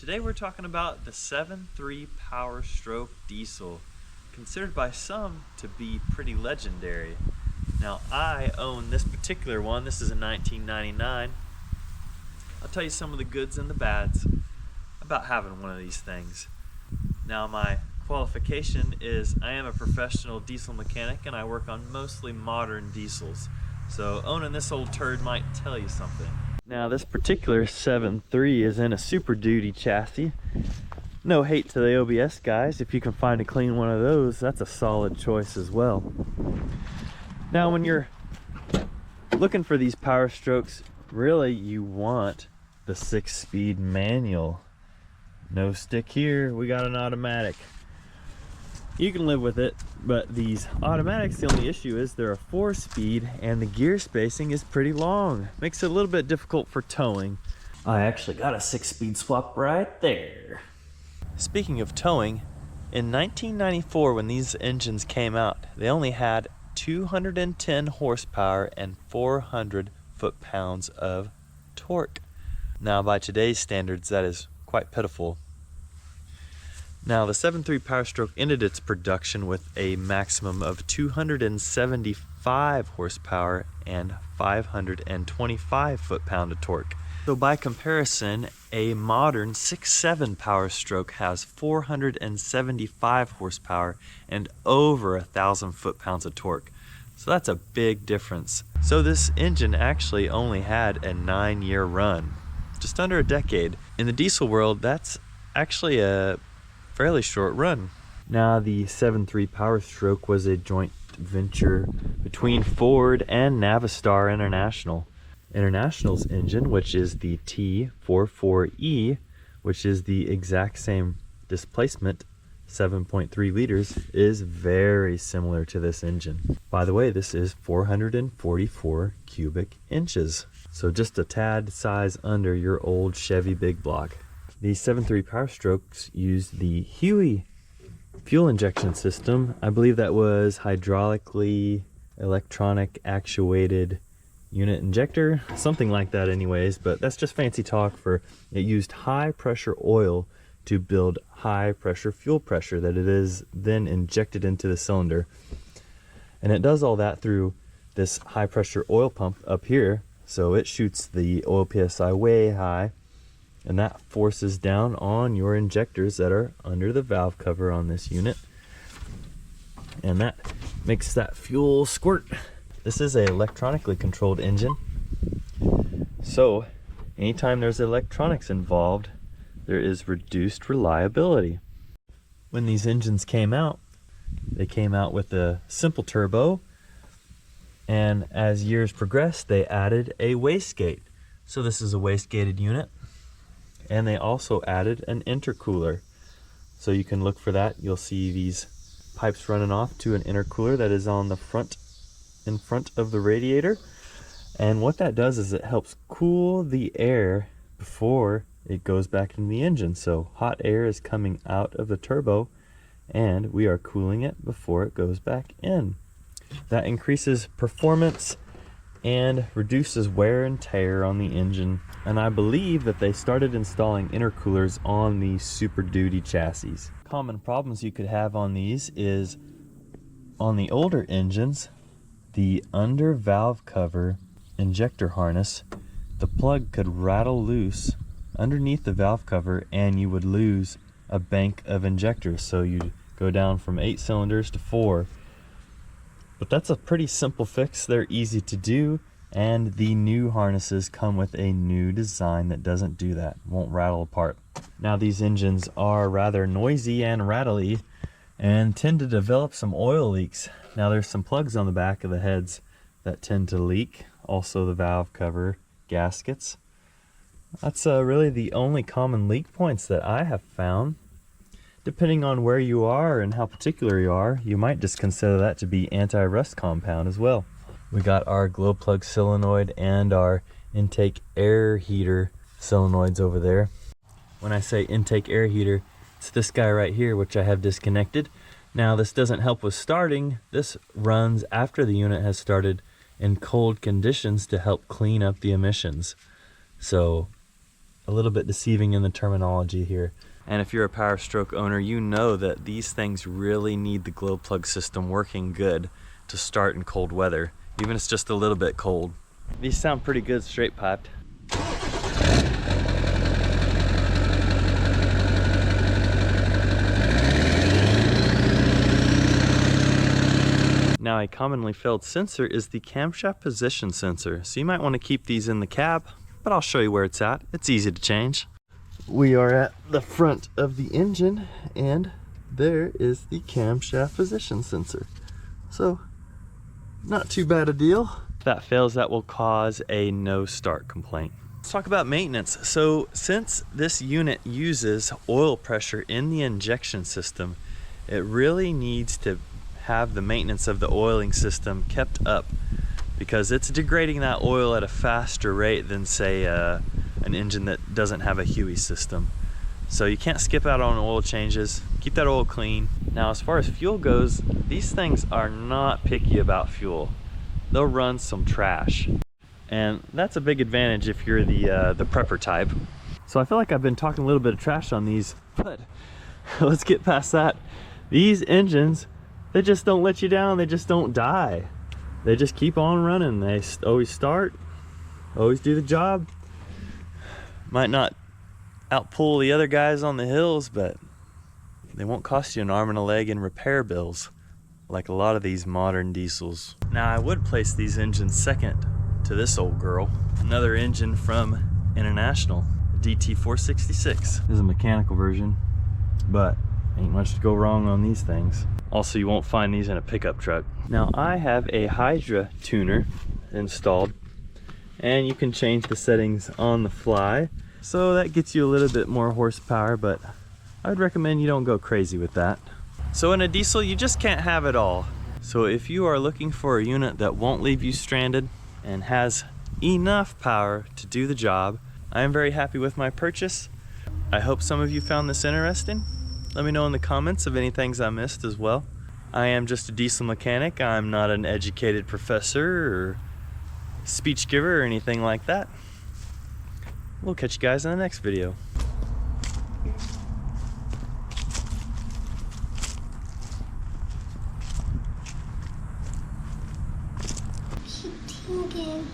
Today we're talking about the 7.3 Powerstroke Diesel, considered by some to be pretty legendary. Now I own this particular one. This is a 1999. I'll tell you some of the goods and the bads about having one of these things. Now my qualification is I am a professional diesel mechanic and I work on mostly modern diesels. So owning this old turd might tell you something. Now this particular 7.3 is in a Super Duty chassis. No hate to the OBS guys. If you can find a clean one of those, that's a solid choice as well. Now when you're looking for these Powerstrokes, really you want the 6-speed manual. No stick here, we got an automatic. You can live with it, but these automatics, the only issue is they're a 4-speed and the gear spacing is pretty long. Makes it a little bit difficult for towing. I actually got a 6-speed swap right there. Speaking of towing, in 1994 when these engines came out, they only had 210 horsepower and 400 foot-pounds of torque. Now by today's standards, that is quite pitiful. Now the 7.3 Powerstroke ended its production with a maximum of 275 horsepower and 525 foot-pound of torque. So by comparison, a modern 6.7 Powerstroke has 475 horsepower and over 1,000 foot-pounds of torque. So that's a big difference. So this engine actually only had a 9-year run, just under a decade. In the diesel world, that's actually a fairly short run. Now the 7.3 Powerstroke was a joint venture between Ford and Navistar International. International's engine, which is the T44E, which is the exact same displacement, 7.3 liters, is very similar to this engine. By the way, this is 444 cubic inches, so just a tad size under your old Chevy big block. The 7.3 Powerstrokes used the Huey fuel injection system. I believe that was hydraulically electronic actuated unit injector, something like that anyways, but that's just fancy talk for it used high pressure oil to build high pressure fuel pressure that it is then injected into the cylinder. And it does all that through this high pressure oil pump up here, so it shoots the oil PSI way high, and that forces down on your injectors that are under the valve cover on this unit, and that makes that fuel squirt. This is an electronically controlled engine, so anytime there's electronics involved, there is reduced reliability. When these engines came out, they came out with a simple turbo, and as years progressed, they added a wastegate. So this is a wastegated unit. And they also added an intercooler. So you can look for that. You'll see these pipes running off to an intercooler that is on the front, in front of the radiator. And what that does is it helps cool the air before it goes back into the engine. So hot air is coming out of the turbo and we are cooling it before it goes back in. That increases performance and reduces wear and tear on the engine. And I believe that they started installing intercoolers on the Super Duty chassis. Common problems you could have on these is on the older engines, the under valve cover injector harness, the plug could rattle loose underneath the valve cover and you would lose a bank of injectors. So you'd go down from 8 cylinders to 4. But that's a pretty simple fix. They're easy to do, and the new harnesses come with a new design that doesn't do that, won't rattle apart. Now these engines are rather noisy and rattly and tend to develop some oil leaks. Now there's some plugs on the back of the heads that tend to leak, also the valve cover gaskets. That's really the only common leak points that I have found. Depending on where you are and how particular you are, you might just consider that to be anti-rust compound as well. We got our glow plug solenoid and our intake air heater solenoids over there. When I say intake air heater, it's this guy right here, which I have disconnected. Now this doesn't help with starting. This runs after the unit has started in cold conditions to help clean up the emissions. So a little bit deceiving in the terminology here. And if you're a Powerstroke owner, you know that these things really need the glow plug system working good to start in cold weather, even if it's just a little bit cold. These sound pretty good straight piped. Now, a commonly failed sensor is the camshaft position sensor. So you might want to keep these in the cab, but I'll show you where it's at. It's easy to change. We are at the front of the engine, and there is the camshaft position sensor. So, not too bad a deal. If that fails, that will cause a no start complaint. Let's talk about maintenance. So, since this unit uses oil pressure in the injection system, it really needs to have the maintenance of the oiling system kept up, because it's degrading that oil at a faster rate than, say, an engine that doesn't have a HUE system. So you can't skip out on oil changes. Keep that oil clean. Now, as far as fuel goes, these things are not picky about fuel. They'll run some trash, and that's a big advantage if you're the prepper type. So I feel like I've been talking a little bit of trash on these, but let's get past that. These engines, they just don't let you down. They just don't die. They just keep on running. They always start, always do the job. Might not outpull the other guys on the hills, but they won't cost you an arm and a leg in repair bills like a lot of these modern diesels. Now, I would place these engines second to this old girl. Another engine from International, DT466. This is a mechanical version, but ain't much to go wrong on these things. Also, you won't find these in a pickup truck. Now, I have a Hydra tuner installed, and you can change the settings on the fly. So that gets you a little bit more horsepower, but I would recommend you don't go crazy with that. So in a diesel, you just can't have it all. So if you are looking for a unit that won't leave you stranded and has enough power to do the job, I am very happy with my purchase. I hope some of you found this interesting. Let me know in the comments of any things I missed as well. I am just a diesel mechanic. I'm not an educated professor or speech giver or anything like that. We'll catch you guys in the next video. Keep thinking.